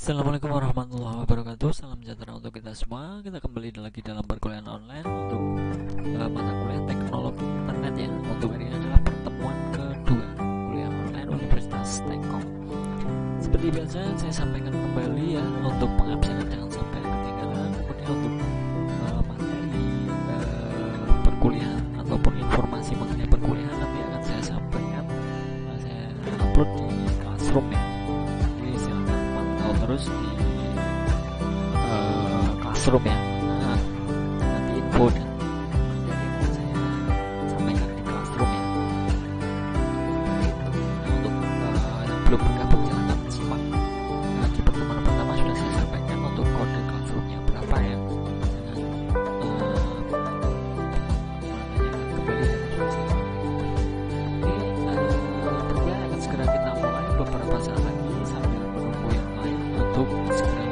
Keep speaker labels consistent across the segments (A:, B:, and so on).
A: Assalamualaikum warahmatullahi wabarakatuh. Salam sejahtera untuk kita semua. Kita kembali lagi dalam perkuliahan online untuk mata kuliah teknologi internet ya. Untuk hari ini adalah pertemuan kedua kuliah online Universitas Tekkom. Seperti biasa saya sampaikan kembali ya, untuk pengabsengan jangan sampai ketinggalan. Kemudian untuk materi perkuliahan ataupun informasi mengenai perkuliahan nanti akan saya sampaikan, saya upload di Classroom ya. Terus di Classroom ya. Nanti info dan materi akan saya sampaikan di Classroom ya. Untuk yang belum bergabung silahkan simak. Di pertemuan pertama sudah saya sampaikan untuk kode Classroomnya berapa ya. Kembali ya, sudah saya sampaikan. Perkuliahan akan segera kita mulai beberapa saat lagi sambil menunggu yang lain untuk segera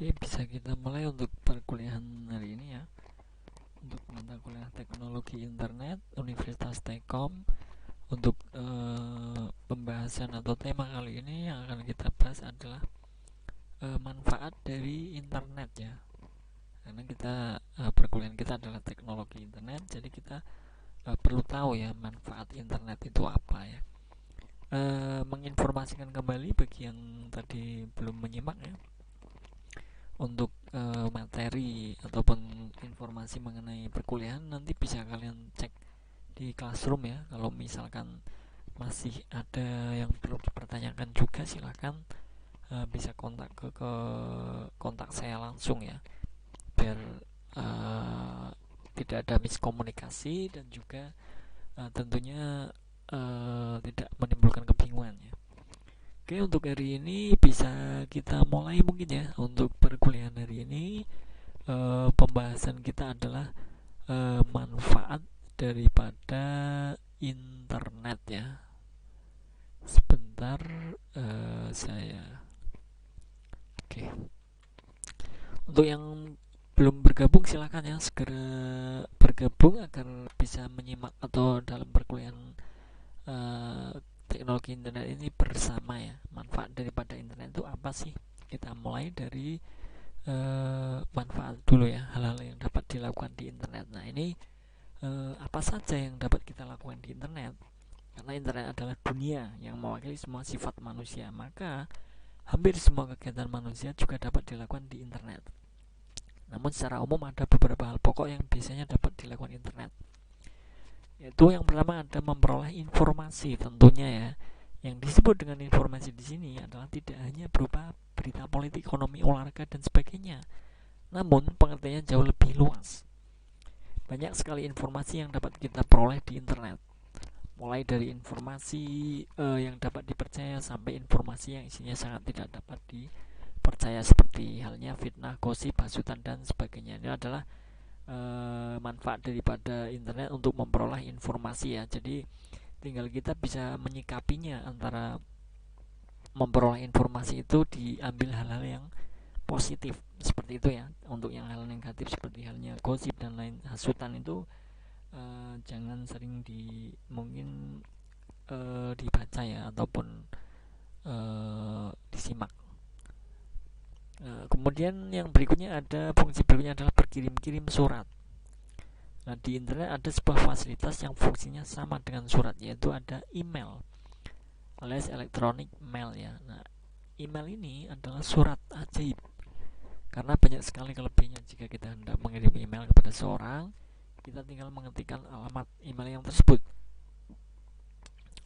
A: Oke, bisa kita mulai untuk perkuliahan hari ini ya. Untuk mata kuliah Teknologi Internet Universitas Tekkom. Untuk pembahasan atau tema kali ini yang akan kita bahas adalah manfaat dari internet ya. Karena kita perkuliahan kita adalah teknologi internet, jadi kita perlu tahu ya manfaat internet itu apa ya. Menginformasikan kembali bagi yang tadi belum menyimak ya, untuk materi ataupun informasi mengenai perkuliahan nanti bisa kalian cek di Classroom ya. Kalau misalkan masih ada yang perlu dipertanyakan juga, silahkan bisa kontak ke kontak saya langsung ya, biar tidak ada miskomunikasi dan juga tentunya tidak menimbulkan kebingungan ya. Oke, untuk hari ini bisa kita mulai mungkin ya. Untuk perkuliahan hari ini pembahasan kita adalah manfaat daripada internet ya. Sebentar, saya oke. Untuk yang belum bergabung silahkan ya segera bergabung agar bisa menyimak atau dalam perkuliahan teknologi internet ini bersama ya. Manfaat daripada internet itu apa sih? Kita mulai dari manfaat dulu ya, hal-hal yang dapat dilakukan di internet. Nah ini apa saja yang dapat kita lakukan di internet? Karena internet adalah dunia yang mewakili semua sifat manusia, maka hampir semua kegiatan manusia juga dapat dilakukan di internet. Namun secara umum ada beberapa hal pokok yang biasanya dapat dilakukan internet. Yaitu yang pertama ada memperoleh informasi tentunya ya. Yang disebut dengan informasi di sini adalah tidak hanya berupa berita politik, ekonomi, olahraga dan sebagainya, namun pengertiannya jauh lebih luas. Banyak sekali informasi yang dapat kita peroleh di internet, mulai dari informasi yang dapat dipercaya sampai informasi yang isinya sangat tidak dapat dipercaya, seperti halnya fitnah, gosip, hasutan dan sebagainya. Ini adalah manfaat daripada internet untuk memperoleh informasi ya. Jadi tinggal kita bisa menyikapinya, antara memperoleh informasi itu diambil hal-hal yang positif seperti itu ya. Untuk yang hal negatif seperti halnya gosip dan lain hasutan itu jangan sering mungkin dibaca ya, ataupun disimak. Kemudian yang berikutnya ada fungsi berikutnya adalah berkirim-kirim surat. Nah, di internet ada sebuah fasilitas yang fungsinya sama dengan surat, yaitu ada email alias electronic mail ya. Nah, email ini adalah surat ajaib karena banyak sekali kelebihannya. Jika kita hendak mengirim email kepada seorang, kita tinggal mengetikkan alamat email yang tersebut,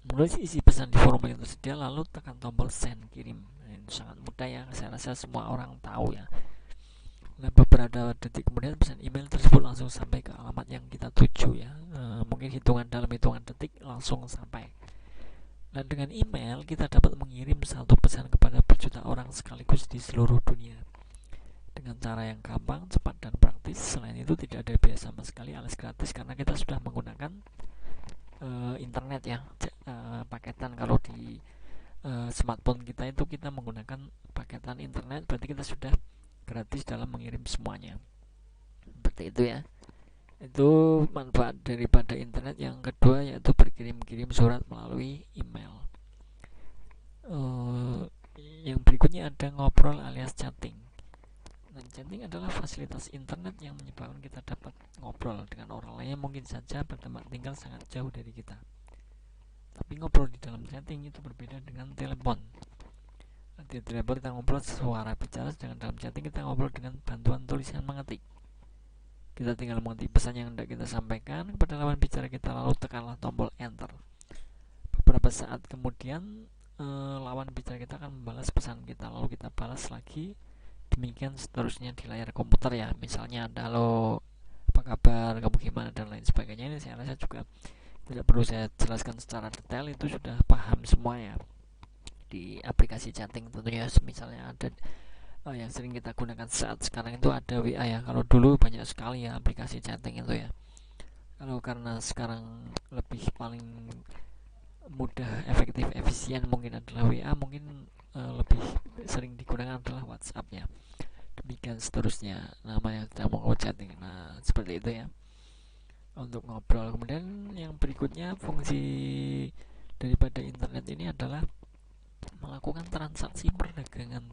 A: menulis isi pesan di formulir yang tersedia, lalu tekan tombol send kirim. Nah, itu sangat mudah ya, saya rasa semua orang tahu ya. Nah, beberapa detik kemudian pesan email tersebut langsung sampai ke alamat yang kita tuju ya. Mungkin dalam hitungan detik langsung sampai. Dan dengan email kita dapat mengirim satu pesan kepada berjuta orang sekaligus di seluruh dunia dengan cara yang gampang, cepat dan praktis. Selain itu tidak ada biaya sama sekali alias gratis karena kita sudah menggunakan internet ya. Paketan kalau di smartphone kita itu kita menggunakan paketan internet, berarti kita sudah gratis dalam mengirim semuanya. Seperti itu ya. Itu manfaat daripada internet. Yang kedua yaitu berkirim-kirim surat melalui email. Yang berikutnya ada ngobrol alias chatting. Dan chatting adalah fasilitas internet yang menyebabkan kita dapat ngobrol dengan orang lain yang mungkin saja bertempat tinggal sangat jauh dari kita. Tapi ngobrol di dalam chatting itu berbeda dengan telepon. Di telepon kita ngobrol suara bicara, sedangkan dalam chatting kita ngobrol dengan bantuan tulisan mengetik. Kita tinggal mengetik pesan yang hendak kita sampaikan kepada lawan bicara kita, lalu tekanlah tombol enter. Beberapa saat kemudian lawan bicara kita akan membalas pesan kita, lalu kita balas lagi. Demikian seterusnya di layar komputer ya. Misalnya ada halo, apa kabar, kamu gimana dan lain sebagainya. Ini saya rasa juga tidak perlu saya jelaskan secara detail, itu sudah paham semua ya. Di aplikasi chatting tentunya, misalnya ada yang sering kita gunakan saat sekarang itu ada WA ya. Kalau dulu banyak sekali ya aplikasi chatting itu ya. Kalau karena sekarang lebih paling mudah, efektif, efisien mungkin adalah WA, mungkin lebih sering digunakan adalah WhatsApp ya. demikian seterusnya, nama yang sedang mau chatting. Nah, seperti itu ya untuk ngobrol. Kemudian yang berikutnya, fungsi daripada internet ini adalah melakukan transaksi perdagangan.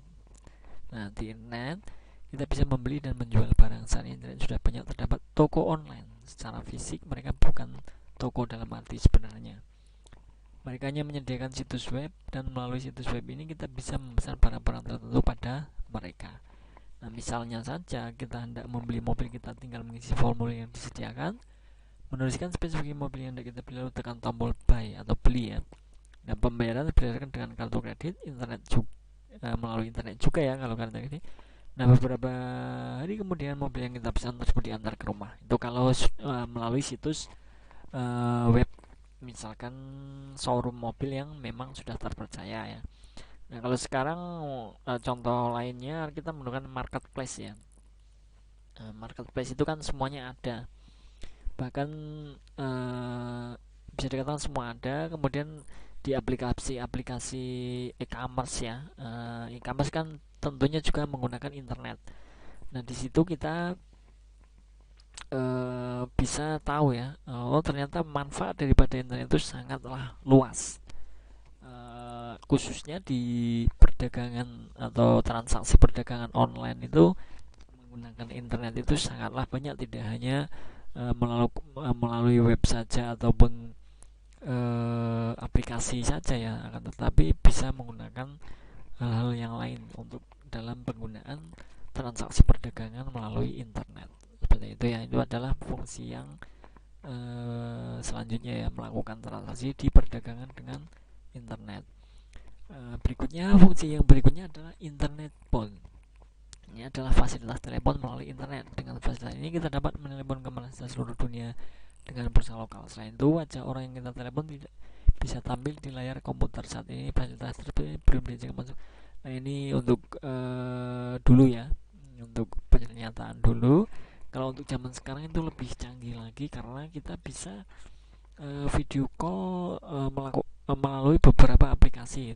A: Nah, di internet kita bisa membeli dan menjual barang. Saat ini internet sudah banyak terdapat toko online. Secara fisik mereka bukan toko dalam arti sebenarnya. Mereka hanya menyediakan situs web, dan melalui situs web ini kita bisa memesan barang-barang tertentu pada mereka. Nah, misalnya saja kita hendak membeli mobil, kita tinggal mengisi formulir yang disediakan, menuliskan spesifikasi mobil yang hendak kita beli, lalu tekan tombol buy atau beli ya. Dan pembayaran berdasarkan dengan kartu kredit, internet juga, melalui internet juga ya kalau kartu kredit. Nah, beberapa hari kemudian mobil yang kita pesan tersebut diantar ke rumah. Itu kalau melalui situs web, misalkan showroom mobil yang memang sudah terpercaya ya. Nah, kalau sekarang contoh lainnya kita menggunakan marketplace ya. Marketplace itu kan semuanya ada, bahkan bisa dikatakan semua ada. Kemudian di aplikasi-aplikasi e-commerce ya, e-commerce kan tentunya juga menggunakan internet. Nah, di situ kita bisa tahu ya, oh ternyata manfaat daripada internet itu sangatlah luas, khususnya di perdagangan atau transaksi perdagangan online itu menggunakan internet itu sangatlah banyak. Tidak hanya melalui web saja ataupun aplikasi saja ya, akan tetapi bisa menggunakan hal-hal yang lain untuk dalam penggunaan transaksi perdagangan melalui internet. Seperti itu ya, itu adalah fungsi yang selanjutnya ya, melakukan transaksi di perdagangan dengan internet. Berikutnya, fungsi yang berikutnya adalah internet phone. Ini adalah fasilitas telepon melalui internet. Dengan fasilitas ini kita dapat menelepon ke mana saja seluruh dunia dengan pulsa lokal. Selain itu, wajah orang yang kita telepon tidak bisa tampil di layar komputer. Saat ini fasilitas tersebut belum diizinkan masuk. Nah, ini untuk dulu ya, untuk pernyataan dulu. Kalau untuk zaman sekarang itu lebih canggih lagi, karena kita bisa video call melalui beberapa aplikasi,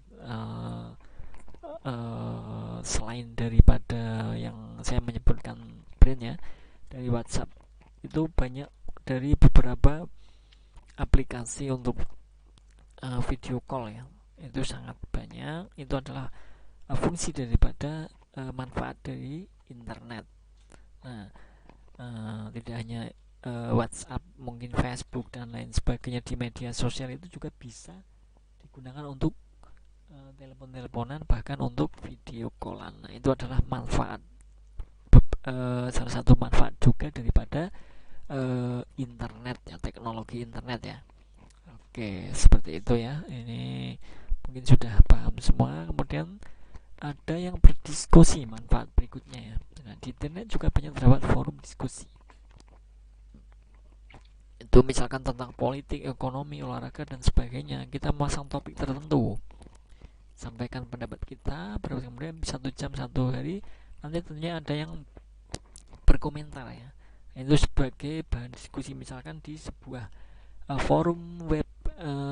A: selain daripada yang saya menyebutkan brandnya. Dari WhatsApp itu banyak, dari beberapa aplikasi untuk video call ya, itu sangat banyak. Itu adalah fungsi daripada manfaat dari internet. Nah, tidak hanya WhatsApp, mungkin Facebook dan lain sebagainya di media sosial itu juga bisa digunakan untuk telepon-teleponan, bahkan untuk video callan. Nah, itu adalah manfaat, salah satu manfaat juga daripada internet ya, teknologi internet ya. Oke, seperti itu ya. Ini mungkin sudah paham semua. Kemudian ada yang berdiskusi, manfaat berikutnya ya. Nah, di internet juga banyak terdapat forum diskusi. Itu misalkan tentang politik, ekonomi, olahraga dan sebagainya. Kita memasang topik tertentu, sampaikan pendapat kita, kemudian 1 jam 1 hari, nanti tentunya ada yang berkomentar ya. Itu sebagai bahan diskusi. Misalkan di sebuah forum web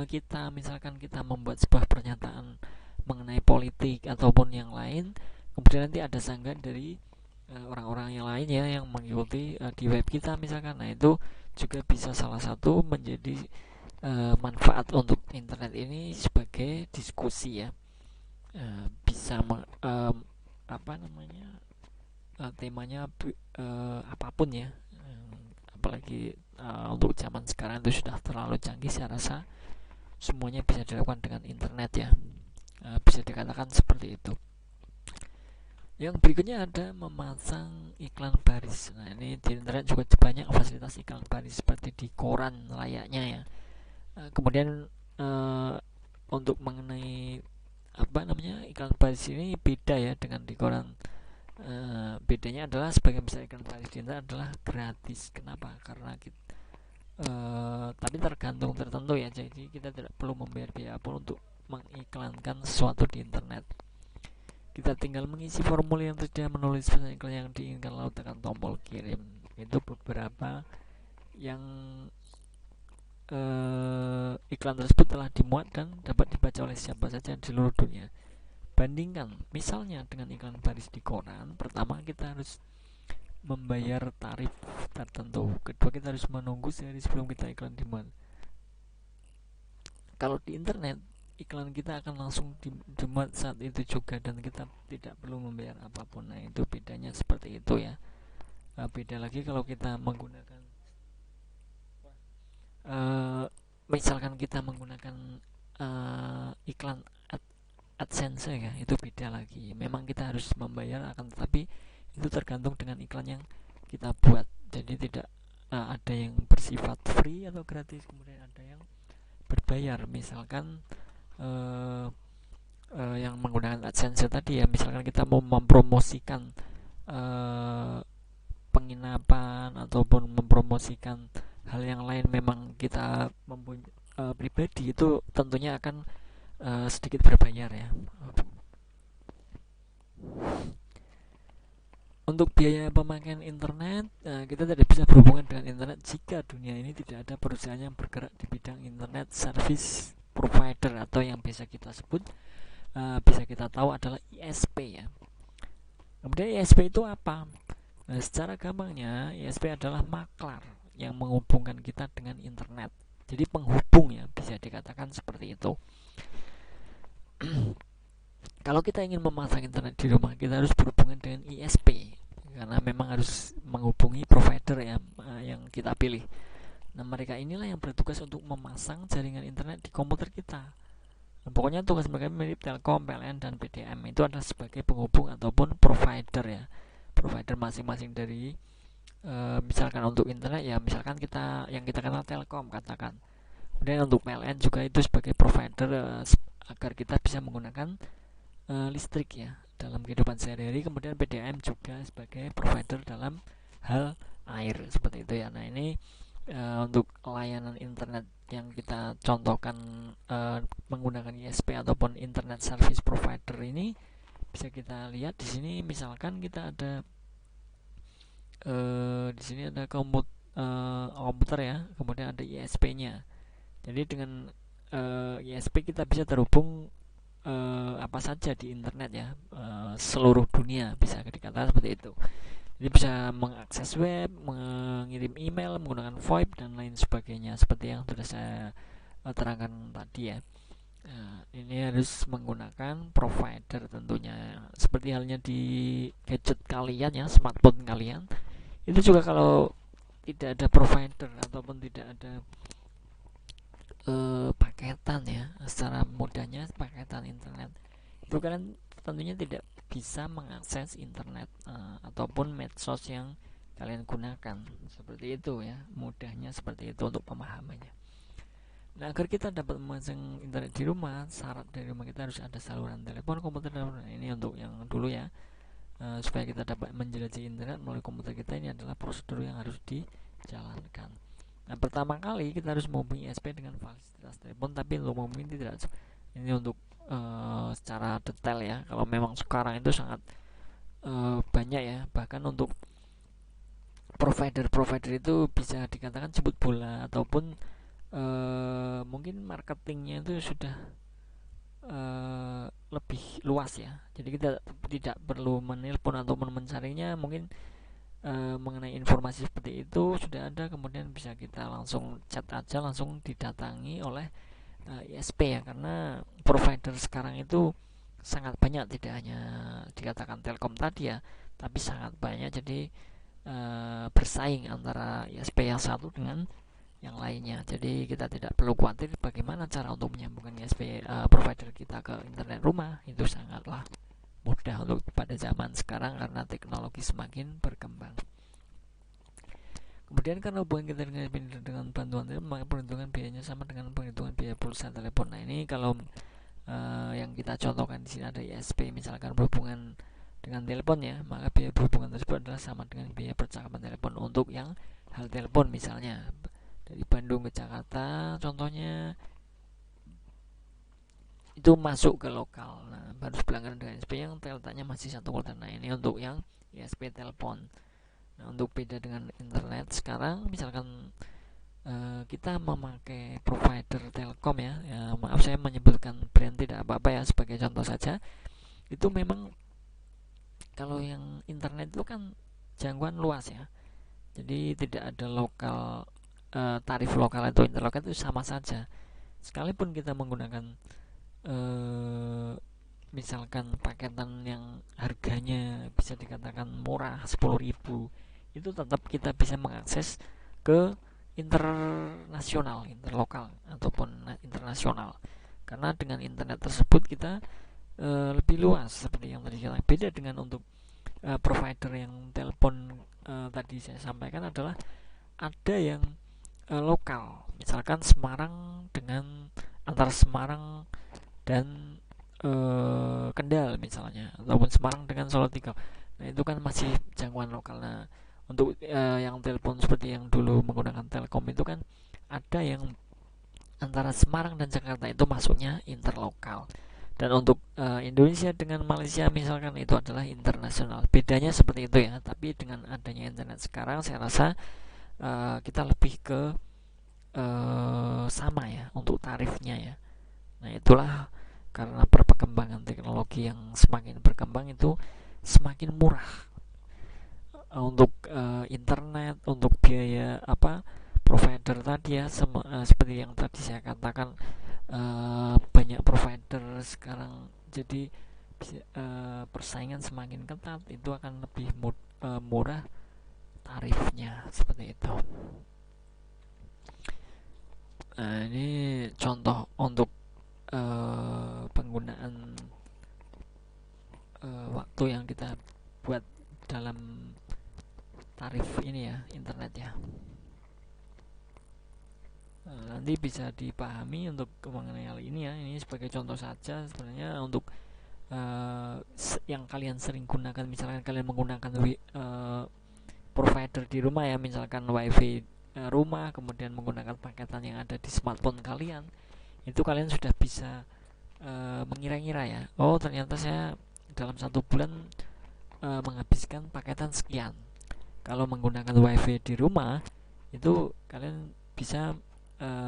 A: kita, misalkan kita membuat sebuah pernyataan mengenai politik ataupun yang lain, kemudian nanti ada sanggahan dari orang-orang yang lain ya, yang mengikuti di web kita misalkan. Nah, itu juga bisa salah satu menjadi manfaat untuk internet ini sebagai diskusi ya. Bisa temanya apapun ya, apalagi untuk zaman sekarang itu sudah terlalu canggih. Saya rasa semuanya bisa dilakukan dengan internet ya, bisa dikatakan seperti itu. Yang berikutnya ada memasang iklan baris. Nah, ini di internet juga banyak fasilitas iklan baris seperti di koran layaknya ya. Kemudian untuk mengenai iklan baris ini beda ya dengan di koran. Bedanya adalah sebagian besar iklan baris di internet adalah gratis. Kenapa? Karena kita, tapi tergantung tertentu ya. Jadi kita tidak perlu membayar biaya apapun untuk mengiklankan sesuatu di internet. Kita tinggal mengisi formulir yang tersedia, menulis pesan iklan yang diinginkan, lalu tekan tombol kirim. Itu beberapa yang iklan tersebut telah dimuat dan dapat dibaca oleh siapa saja di seluruh dunia. Bandingkan misalnya dengan iklan baris di koran, pertama kita harus membayar tarif tertentu, kedua kita harus menunggu sehari sebelum kita iklan dimuat. Kalau di internet, iklan kita akan langsung dimuat saat itu juga dan kita tidak perlu membayar apapun. Nah, itu bedanya seperti itu ya. Beda lagi kalau kita menggunakan misalkan kita menggunakan iklan AdSense ya, itu beda lagi. Memang kita harus membayar, akan tetapi itu tergantung dengan iklan yang kita buat. Jadi tidak ada yang bersifat free atau gratis, kemudian ada yang berbayar. Misalkan yang menggunakan AdSense tadi ya, misalkan kita mau mempromosikan penginapan ataupun mempromosikan hal yang lain, memang kita pribadi, itu tentunya akan sedikit berbayar ya. Untuk biaya pemakaian internet, kita tidak bisa berhubungan dengan internet jika dunia ini tidak ada perusahaan yang bergerak di bidang internet service provider, atau yang biasa kita sebut, bisa kita tahu adalah ISP ya. Kemudian ISP itu apa? Nah, secara gampangnya ISP adalah maklar yang menghubungkan kita dengan internet. Jadi penghubung ya, bisa dikatakan seperti itu. Kalau kita ingin memasang internet di rumah, kita harus berhubungan dengan ISP karena memang harus menghubungi provider ya, yang kita pilih. Nah, mereka inilah yang bertugas untuk memasang jaringan internet di komputer kita. Nah, pokoknya tugas mereka mirip Telkom, PLN, dan PDM. Itu adalah sebagai penghubung ataupun provider ya. Provider masing-masing dari misalkan untuk internet ya, misalkan kita kenal Telkom katakan. Kemudian untuk PLN juga itu sebagai provider agar kita bisa menggunakan listrik ya dalam kehidupan sehari-hari. Kemudian PDM juga sebagai provider dalam hal air, seperti itu ya. Nah, ini untuk layanan internet yang kita contohkan menggunakan ISP ataupun internet service provider ini, bisa kita lihat di sini. Misalkan kita ada di sini ada komputer ya, kemudian ada ISP-nya. Jadi dengan ISP kita bisa terhubung apa saja di internet ya, seluruh dunia, bisa dikatakan seperti itu. Jadi bisa mengakses web, mengirim email menggunakan VoIP dan lain sebagainya, seperti yang sudah saya terangkan tadi ya. Nah, ini harus menggunakan provider tentunya, seperti halnya di gadget kalian ya, smartphone kalian. Itu juga kalau tidak ada provider ataupun tidak ada paketan ya, secara mudahnya paketan internet, itu kalian tentunya tidak bisa mengakses internet ataupun medsos yang kalian gunakan, seperti itu ya, mudahnya seperti itu untuk pemahamannya. Nah, agar kita dapat memasang internet di rumah, syarat dari rumah kita harus ada saluran telepon, komputer, dan ini untuk yang dulu ya. Supaya kita dapat menjelajahi internet melalui komputer kita, ini adalah prosedur yang harus dijalankan. Nah, pertama kali kita harus menghubungi ISP dengan fasilitas telepon, tapi untuk menghubungi tidak, ini untuk secara detail ya. Kalau memang sekarang itu sangat banyak ya, bahkan untuk provider itu bisa dikatakan jemput bola, ataupun mungkin marketingnya itu sudah lebih luas ya. Jadi kita tidak perlu menelpon ataupun mencarinya, mungkin mengenai informasi seperti itu sudah ada, kemudian bisa kita langsung chat aja, langsung didatangi oleh ISP ya. Karena provider sekarang itu sangat banyak, tidak hanya dikatakan Telkom tadi ya, tapi sangat banyak. Jadi bersaing antara ISP yang satu dengan yang lainnya. Jadi kita tidak perlu khawatir bagaimana cara untuk menyambungkan ISP provider kita ke internet rumah. Itu sangatlah mudah untuk pada zaman sekarang karena teknologi semakin berkembang. Kemudian karena hubungan kita dengan bantuan telepon, maka perhitungan biayanya sama dengan perhitungan biaya pulsa telepon. Nah, ini kalau yang kita contohkan di sini ada ISP, misalkan berhubungan dengan telepon ya, maka biaya berhubungan tersebut adalah sama dengan biaya percakapan telepon untuk yang hal telepon, misalnya dari Bandung ke Jakarta contohnya, itu masuk ke lokal. Nah, baru pelanggaran dengan ISP yang letaknya masih 1 volta. Nah, ini untuk yang ISP telepon. Nah, untuk beda dengan internet sekarang, misalkan kita memakai provider Telkom ya, maaf saya menyebutkan brand tidak apa-apa ya, sebagai contoh saja. itu memang kalau yang internet itu kan jangkauan luas ya, jadi tidak ada tarif lokal atau interlokal itu sama saja. Sekalipun kita menggunakan eh, misalkan paketan yang harganya bisa dikatakan murah 10.000, itu tetap kita bisa mengakses ke internasional, interlokal ataupun internasional, karena dengan internet tersebut kita lebih luas seperti yang tadi kita. Beda dengan untuk provider yang telepon tadi saya sampaikan adalah ada yang lokal, misalkan Semarang dengan antara Semarang dan Kendal misalnya, ataupun Semarang dengan Salatiga. Nah itu kan masih jangkauan lokal. Nah untuk yang telepon seperti yang dulu menggunakan Telkom itu kan ada yang antara Semarang dan Jakarta itu masuknya interlokal. Dan untuk Indonesia dengan Malaysia misalkan itu adalah internasional. Bedanya seperti itu ya. Tapi dengan adanya internet sekarang saya rasa kita lebih ke sama ya untuk tarifnya ya. Nah itulah karena perkembangan teknologi yang semakin berkembang itu semakin murah untuk internet, untuk biaya provider tadi ya, seperti yang tadi saya katakan, banyak provider sekarang, jadi persaingan semakin ketat, itu akan lebih murah tarifnya seperti itu. Nah ini contoh untuk penggunaan waktu yang kita buat dalam tarif ini ya, internet ya. Nanti bisa dipahami untuk mengenai hal ini ya. Ini sebagai contoh saja sebenarnya untuk yang kalian sering gunakan. Misalkan kalian menggunakan provider di rumah ya, misalkan wifi rumah, kemudian menggunakan paketan yang ada di smartphone kalian, itu kalian sudah bisa mengira-ngira ya, oh ternyata saya dalam 1 bulan menghabiskan paketan sekian. Kalau menggunakan wifi di rumah itu kalian bisa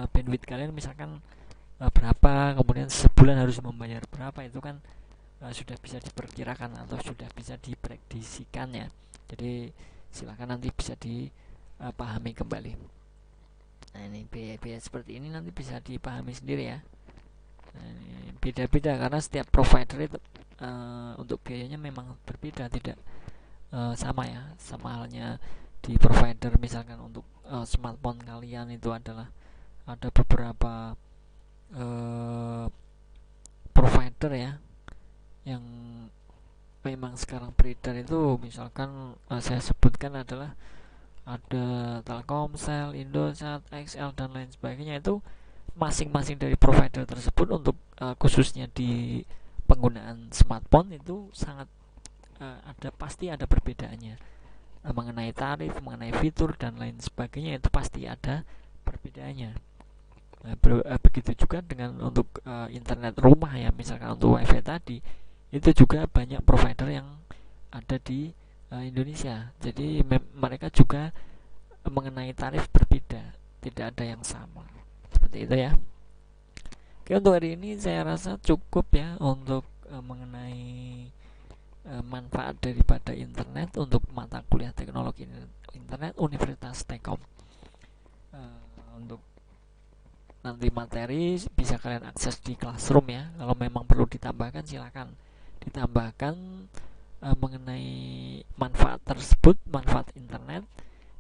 A: bandwidth kalian misalkan berapa, kemudian sebulan harus membayar berapa, itu kan sudah bisa diperkirakan atau sudah bisa diprediksikan ya. Jadi silakan nanti bisa dipahami kembali. Nah ini biaya-biaya seperti ini nanti bisa dipahami sendiri ya. Nah, ini beda-beda karena setiap provider itu untuk biayanya memang berbeda, tidak sama ya. Sama halnya di provider misalkan untuk smartphone kalian itu adalah ada beberapa provider ya yang memang sekarang beredar itu, misalkan saya sebutkan adalah ada Telkomsel, Indosat, XL dan lain sebagainya. Itu masing-masing dari provider tersebut untuk khususnya di penggunaan smartphone itu sangat pasti ada perbedaannya, mengenai tarif, mengenai fitur dan lain sebagainya, itu pasti ada perbedaannya. Begitu juga dengan untuk internet rumah ya, misalkan untuk wifi tadi, itu juga banyak provider yang ada di Indonesia. Jadi mereka juga mengenai tarif berbeda, tidak ada yang sama. Seperti itu ya. Oke, untuk hari ini saya rasa cukup ya untuk mengenai manfaat daripada internet untuk mata kuliah teknologi internet Universitas Telkom. Untuk nanti materi bisa kalian akses di Classroom ya. Kalau memang perlu ditambahkan silakan ditambahkan mengenai manfaat tersebut, manfaat internet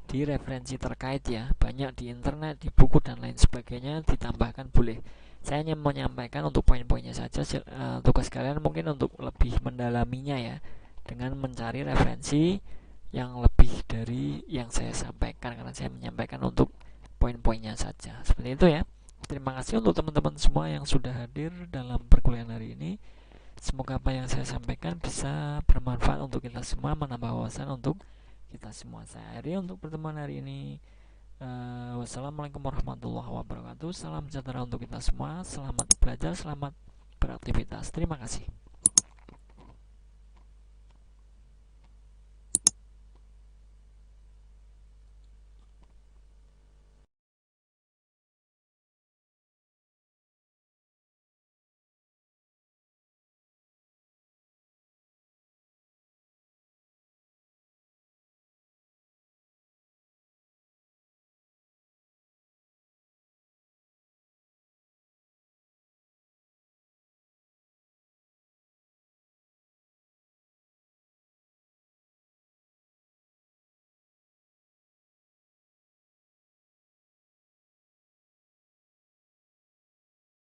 A: di referensi terkait ya, banyak di internet, di buku dan lain sebagainya, ditambahkan boleh. Saya hanya menyampaikan untuk poin-poinnya saja. Tugas kalian mungkin untuk lebih mendalaminya ya, dengan mencari referensi yang lebih dari yang saya sampaikan, karena saya menyampaikan untuk poin-poinnya saja. Seperti itu ya. Terima kasih untuk teman-teman semua yang sudah hadir dalam perkuliahan hari ini. Semoga apa yang saya sampaikan bisa bermanfaat untuk kita semua, menambah wawasan untuk kita semua. Saya akhiri untuk pertemuan hari ini. Wassalamualaikum warahmatullahi wabarakatuh. Salam sejahtera untuk kita semua. Selamat belajar, selamat beraktivitas. Terima kasih.